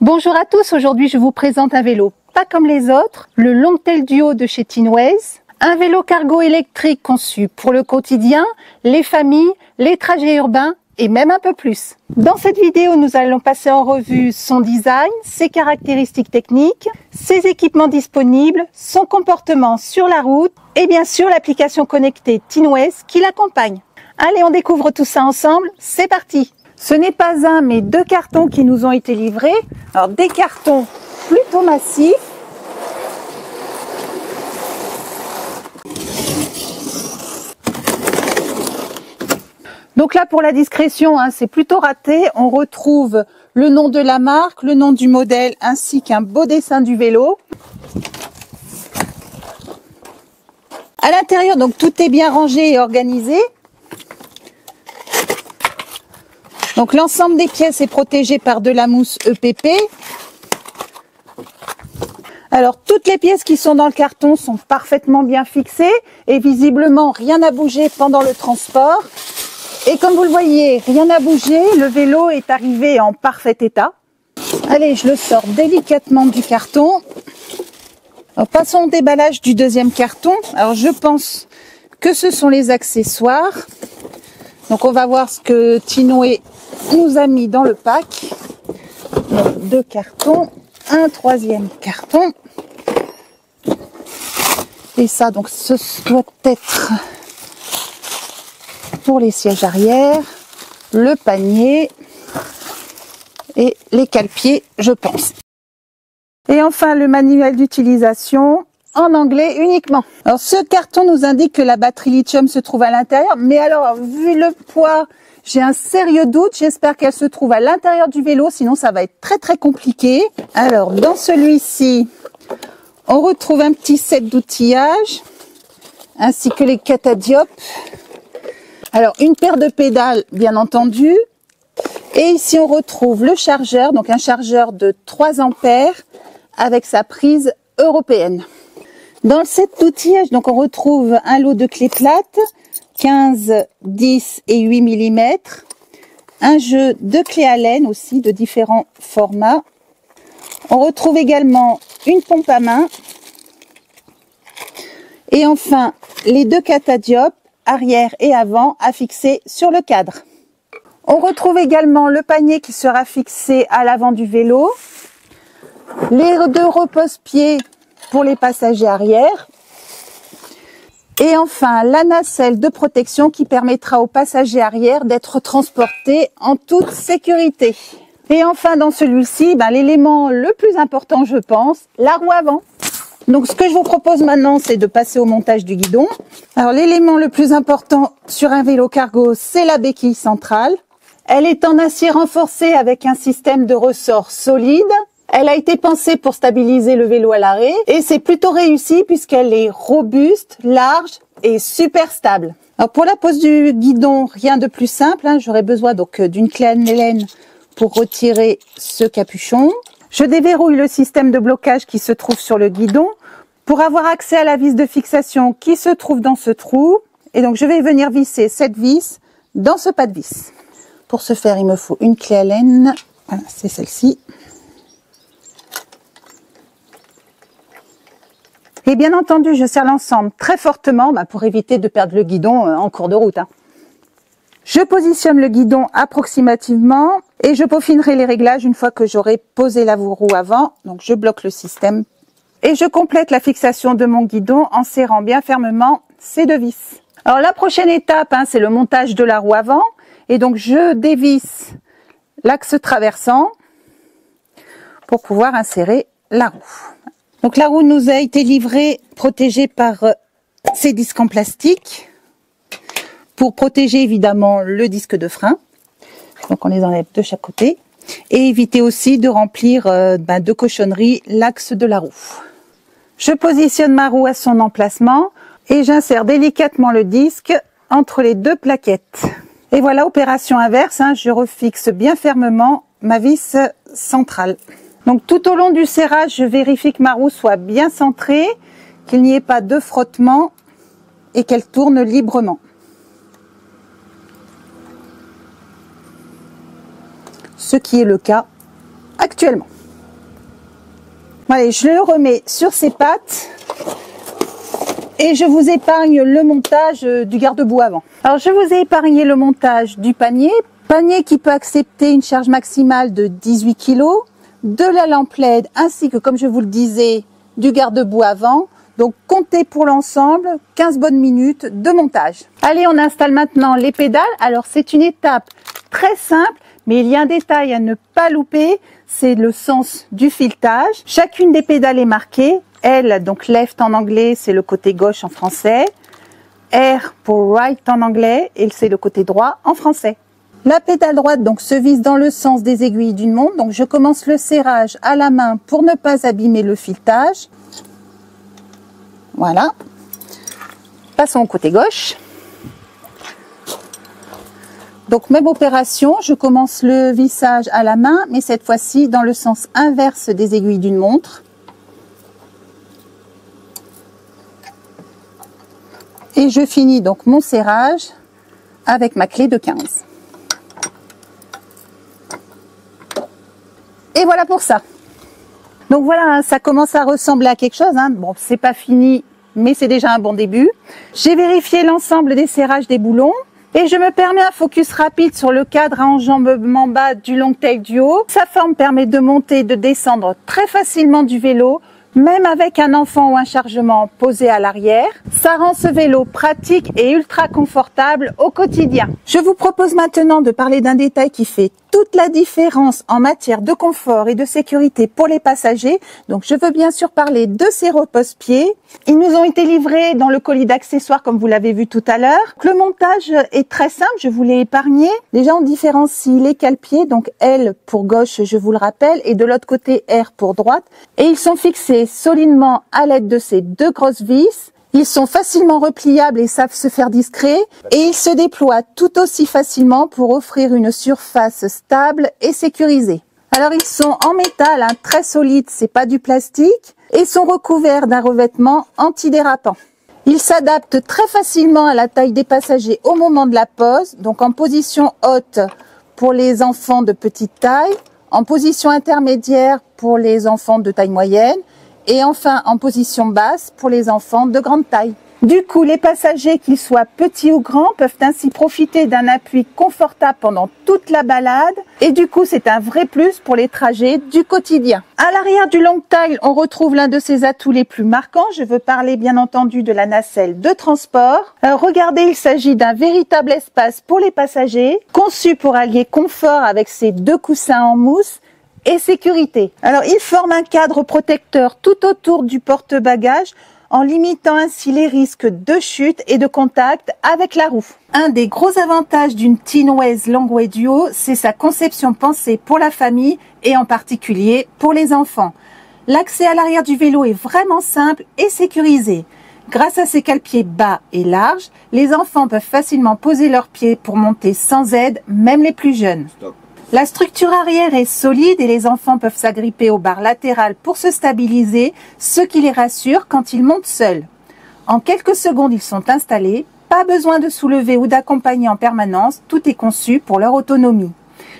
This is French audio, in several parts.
Bonjour à tous, aujourd'hui je vous présente un vélo pas comme les autres, le Longtail Duo de chez Thinways. Un vélo cargo électrique conçu pour le quotidien, les familles, les trajets urbains et même un peu plus. Dans cette vidéo, nous allons passer en revue son design, ses caractéristiques techniques, ses équipements disponibles, son comportement sur la route et bien sûr l'application connectée Thinways qui l'accompagne. Allez, on découvre tout ça ensemble, c'est parti! Ce n'est pas un mais deux cartons qui nous ont été livrés. Alors des cartons plutôt massifs. Donc là pour la discrétion, c'est plutôt raté. On retrouve le nom de la marque, le nom du modèle ainsi qu'un beau dessin du vélo. À l'intérieur, donc tout est bien rangé et organisé. Donc l'ensemble des pièces est protégé par de la mousse EPP. Alors toutes les pièces qui sont dans le carton sont parfaitement bien fixées et visiblement rien n'a bougé pendant le transport. Et comme vous le voyez, rien n'a bougé, le vélo est arrivé en parfait état. Allez, je le sors délicatement du carton. Alors, passons au déballage du deuxième carton. Alors je pense que ce sont les accessoires. Donc on va voir ce que Thinways nous a mis dans le pack. Donc, deux cartons, un troisième carton. Et ça, donc ce doit être pour les sièges arrière, le panier et les cale-pieds, je pense. Et enfin le manuel d'utilisation en anglais uniquement. Alors ce carton nous indique que la batterie lithium se trouve à l'intérieur, mais alors vu le poids, j'ai un sérieux doute. J'espère qu'elle se trouve à l'intérieur du vélo, sinon ça va être très compliqué. Alors dans celui-ci, on retrouve un petit set d'outillage ainsi que les catadiopes. Alors une paire de pédales bien entendu. Et ici on retrouve le chargeur, donc un chargeur de 3 ampères avec sa prise européenne. Dans le set d'outillage, donc on retrouve un lot de clés plates, 15, 10 et 8 mm. Un jeu de clés à laine aussi de différents formats. On retrouve également une pompe à main. Et enfin, les deux catadiopes, arrière et avant, à fixer sur le cadre. On retrouve également le panier qui sera fixé à l'avant du vélo. Les deux repose-pieds pour les passagers arrière. Et enfin, la nacelle de protection qui permettra aux passagers arrière d'être transportés en toute sécurité. Et enfin, dans celui-ci, l'élément le plus important, je pense, la roue avant. Donc, ce que je vous propose maintenant, c'est de passer au montage du guidon. Alors, l'élément le plus important sur un vélo cargo, c'est la béquille centrale. Elle est en acier renforcé avec un système de ressort solide. Elle a été pensée pour stabiliser le vélo à l'arrêt et c'est plutôt réussi puisqu'elle est robuste, large et super stable. Alors pour la pose du guidon, rien de plus simple. J'aurai besoin donc d'une clé à laine pour retirer ce capuchon. Je déverrouille le système de blocage qui se trouve sur le guidon pour avoir accès à la vis de fixation qui se trouve dans ce trou. Et donc je vais venir visser cette vis dans ce pas de vis. Pour ce faire, il me faut une clé à laine. Voilà, c'est celle-ci. Et bien entendu, je serre l'ensemble très fortement pour éviter de perdre le guidon en cours de route. Je positionne le guidon approximativement et je peaufinerai les réglages une fois que j'aurai posé la roue avant. Donc je bloque le système et je complète la fixation de mon guidon en serrant bien fermement ces deux vis. Alors la prochaine étape, c'est le montage de la roue avant. Et donc je dévisse l'axe traversant pour pouvoir insérer la roue. Donc la roue nous a été livrée protégée par ces disques en plastique pour protéger évidemment le disque de frein. Donc on les enlève de chaque côté et éviter aussi de remplir de cochonneries l'axe de la roue. Je positionne ma roue à son emplacement et j'insère délicatement le disque entre les deux plaquettes. Et voilà, opération inverse, je refixe bien fermement ma vis centrale. Donc tout au long du serrage, je vérifie que ma roue soit bien centrée, qu'il n'y ait pas de frottement et qu'elle tourne librement. Ce qui est le cas actuellement. Allez, je le remets sur ses pattes et je vous épargne le montage du garde-boue avant. Alors, je vous ai épargné le montage du panier. Panier qui peut accepter une charge maximale de 18 kg, de la lampe LED ainsi que, comme je vous le disais, du garde-boue avant. Donc, comptez pour l'ensemble 15 bonnes minutes de montage. Allez, on installe maintenant les pédales. Alors, c'est une étape très simple, mais il y a un détail à ne pas louper, c'est le sens du filetage. Chacune des pédales est marquée. L, donc left en anglais, c'est le côté gauche en français. R pour right en anglais, et c'est le côté droit en français. La pédale droite donc se visse dans le sens des aiguilles d'une montre. Donc, je commence le serrage à la main pour ne pas abîmer le filetage. Voilà. Passons au côté gauche. Donc, même opération, je commence le vissage à la main, mais cette fois-ci dans le sens inverse des aiguilles d'une montre. Et je finis donc mon serrage avec ma clé de 15. Et voilà pour ça. Donc voilà, ça commence à ressembler à quelque chose. Bon, c'est pas fini, mais c'est déjà un bon début. J'ai vérifié l'ensemble des serrages des boulons. Et je me permets un focus rapide sur le cadre à enjambement bas du Longtail Duo. Sa forme permet de monter et de descendre très facilement du vélo, même avec un enfant ou un chargement posé à l'arrière. Ça rend ce vélo pratique et ultra confortable au quotidien. Je vous propose maintenant de parler d'un détail qui fait toute la différence en matière de confort et de sécurité pour les passagers. Donc, je veux bien sûr parler de ces repose-pieds. Ils nous ont été livrés dans le colis d'accessoires comme vous l'avez vu tout à l'heure. Le montage est très simple, je vous l'ai épargné. Déjà, on différencie les cale-pieds, donc L pour gauche, je vous le rappelle, et de l'autre côté R pour droite. Et ils sont fixés solidement à l'aide de ces deux grosses vis. Ils sont facilement repliables et savent se faire discret, et ils se déploient tout aussi facilement pour offrir une surface stable et sécurisée. Alors, ils sont en métal, très solide, c'est pas du plastique, et sont recouverts d'un revêtement antidérapant. Ils s'adaptent très facilement à la taille des passagers au moment de la pose, donc en position haute pour les enfants de petite taille, en position intermédiaire pour les enfants de taille moyenne, et enfin en position basse pour les enfants de grande taille. Du coup, les passagers, qu'ils soient petits ou grands, peuvent ainsi profiter d'un appui confortable pendant toute la balade. Et du coup, c'est un vrai plus pour les trajets du quotidien. À l'arrière du Longtail, on retrouve l'un de ses atouts les plus marquants. Je veux parler bien entendu de la nacelle de transport. Regardez, il s'agit d'un véritable espace pour les passagers, conçu pour allier confort avec ses deux coussins en mousse et sécurité. Alors, il forme un cadre protecteur tout autour du porte-bagages, en limitant ainsi les risques de chute et de contact avec la roue. Un des gros avantages d'une Thinway Longway Duo, c'est sa conception pensée pour la famille et en particulier pour les enfants. L'accès à l'arrière du vélo est vraiment simple et sécurisé. Grâce à ses cale-pieds bas et larges, les enfants peuvent facilement poser leurs pieds pour monter sans aide, même les plus jeunes. Stop. La structure arrière est solide et les enfants peuvent s'agripper aux barres latérales pour se stabiliser, ce qui les rassure quand ils montent seuls. En quelques secondes, ils sont installés, pas besoin de soulever ou d'accompagner en permanence, tout est conçu pour leur autonomie.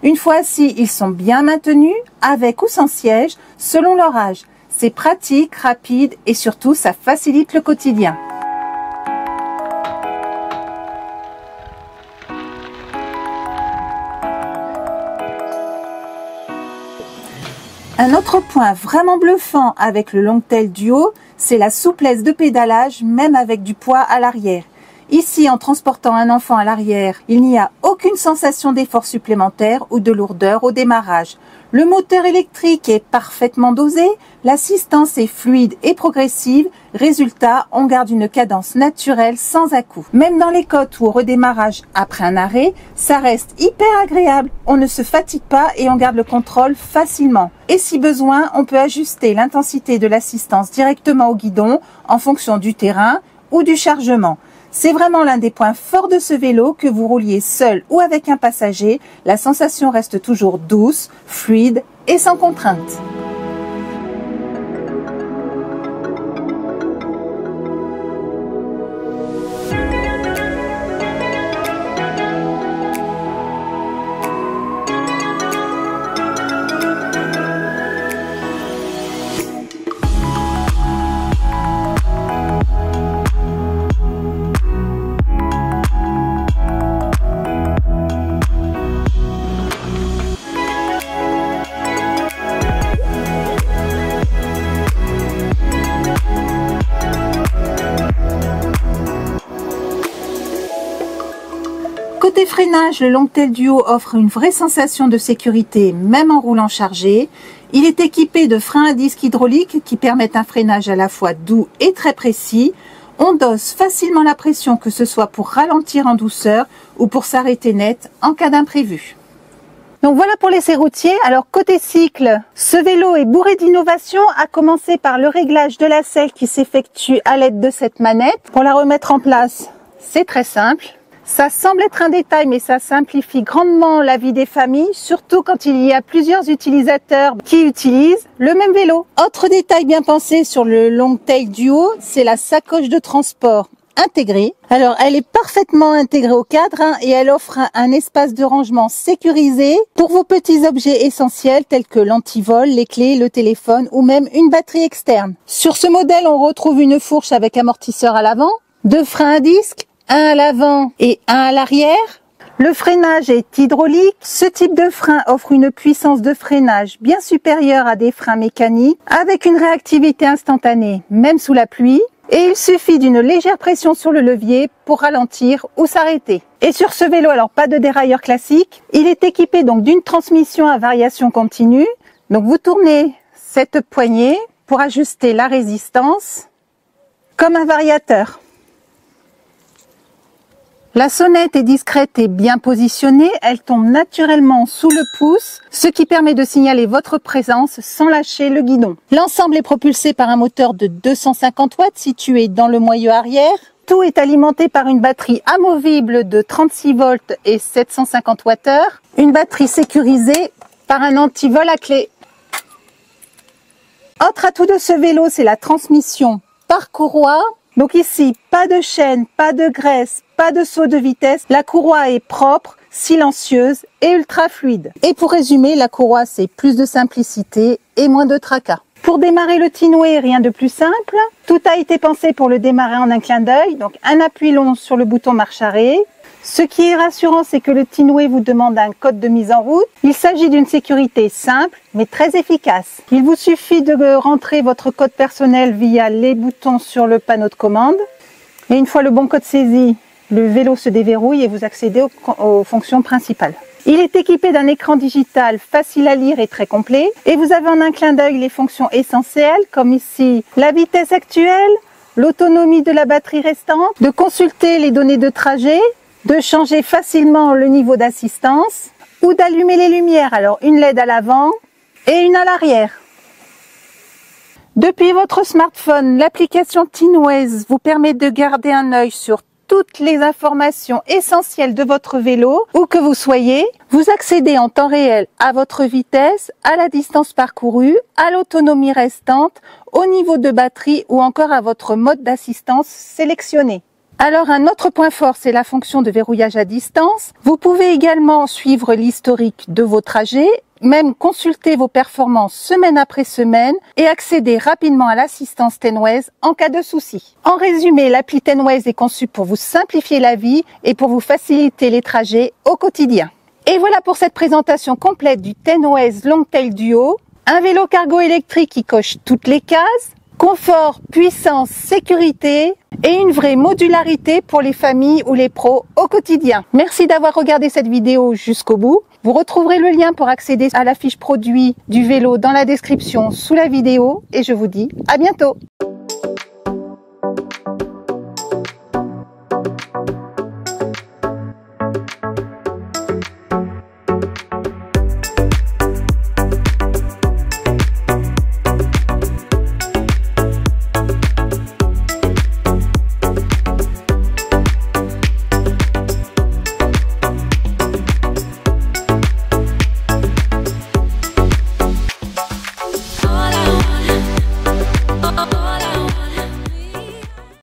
Une fois assis, ils sont bien maintenus, avec ou sans siège, selon leur âge. C'est pratique, rapide et surtout, ça facilite le quotidien. Un autre point vraiment bluffant avec le Longtail Duo, c'est la souplesse de pédalage, même avec du poids à l'arrière. Ici, en transportant un enfant à l'arrière, il n'y a aucune sensation d'effort supplémentaire ou de lourdeur au démarrage. Le moteur électrique est parfaitement dosé, l'assistance est fluide et progressive, résultat, on garde une cadence naturelle sans à-coups. Même dans les côtes ou au redémarrage après un arrêt, ça reste hyper agréable, on ne se fatigue pas et on garde le contrôle facilement. Et si besoin, on peut ajuster l'intensité de l'assistance directement au guidon en fonction du terrain ou du chargement. C'est vraiment l'un des points forts de ce vélo, que vous rouliez seul ou avec un passager, la sensation reste toujours douce, fluide et sans contrainte. freinage, le Longtail Duo offre une vraie sensation de sécurité, même en roulant chargé. Il est équipé de freins à disque hydrauliques qui permettent un freinage à la fois doux et très précis. On dose facilement la pression, que ce soit pour ralentir en douceur ou pour s'arrêter net en cas d'imprévu. Donc voilà pour l'essai routier. Alors côté cycle, ce vélo est bourré d'innovations, à commencer par le réglage de la selle qui s'effectue à l'aide de cette manette. Pour la remettre en place, c'est très simple. Ça semble être un détail, mais ça simplifie grandement la vie des familles, surtout quand il y a plusieurs utilisateurs qui utilisent le même vélo. Autre détail bien pensé sur le Longtail Duo, c'est la sacoche de transport intégrée. Alors, elle est parfaitement intégrée au cadre et elle offre un espace de rangement sécurisé pour vos petits objets essentiels tels que l'antivol, les clés, le téléphone ou même une batterie externe. Sur ce modèle, on retrouve une fourche avec amortisseur à l'avant, 2 freins à disque, un à l'avant et un à l'arrière. Le freinage est hydraulique. Ce type de frein offre une puissance de freinage bien supérieure à des freins mécaniques avec une réactivité instantanée, même sous la pluie. Et il suffit d'une légère pression sur le levier pour ralentir ou s'arrêter. Et sur ce vélo, alors pas de dérailleur classique, il est équipé donc d'une transmission à variation continue. Donc vous tournez cette poignée pour ajuster la résistance comme un variateur. La sonnette est discrète et bien positionnée, elle tombe naturellement sous le pouce, ce qui permet de signaler votre présence sans lâcher le guidon. L'ensemble est propulsé par un moteur de 250 watts situé dans le moyeu arrière. Tout est alimenté par une batterie amovible de 36 volts et 750 Wh, une batterie sécurisée par un antivol à clé. Autre atout de ce vélo, c'est la transmission par courroie. Donc ici, pas de chaîne, pas de graisse, pas de saut de vitesse. La courroie est propre, silencieuse et ultra fluide. Et pour résumer, la courroie, c'est plus de simplicité et moins de tracas. Pour démarrer le Thinway, rien de plus simple. Tout a été pensé pour le démarrer en un clin d'œil. Donc un appui long sur le bouton marche arrêt. Ce qui est rassurant, c'est que le Thinway vous demande un code de mise en route. Il s'agit d'une sécurité simple, mais très efficace. Il vous suffit de rentrer votre code personnel via les boutons sur le panneau de commande. Et une fois le bon code saisi, le vélo se déverrouille et vous accédez aux fonctions principales. Il est équipé d'un écran digital facile à lire et très complet. Et vous avez en un clin d'œil les fonctions essentielles, comme ici la vitesse actuelle, l'autonomie de la batterie restante, de consulter les données de trajet, de changer facilement le niveau d'assistance ou d'allumer les lumières. Alors une LED à l'avant et une à l'arrière. Depuis votre smartphone, l'application Thinways vous permet de garder un œil sur toutes les informations essentielles de votre vélo, où que vous soyez. Vous accédez en temps réel à votre vitesse, à la distance parcourue, à l'autonomie restante, au niveau de batterie ou encore à votre mode d'assistance sélectionné. Alors un autre point fort, c'est la fonction de verrouillage à distance. Vous pouvez également suivre l'historique de vos trajets, même consulter vos performances semaine après semaine et accéder rapidement à l'assistance Thinways en cas de souci. En résumé, l'appli Thinways est conçue pour vous simplifier la vie et pour vous faciliter les trajets au quotidien. Et voilà pour cette présentation complète du Thinways Longtail Duo, un vélo cargo électrique qui coche toutes les cases. Confort, puissance, sécurité et une vraie modularité pour les familles ou les pros au quotidien. Merci d'avoir regardé cette vidéo jusqu'au bout. Vous retrouverez le lien pour accéder à la fiche produit du vélo dans la description sous la vidéo et je vous dis à bientôt.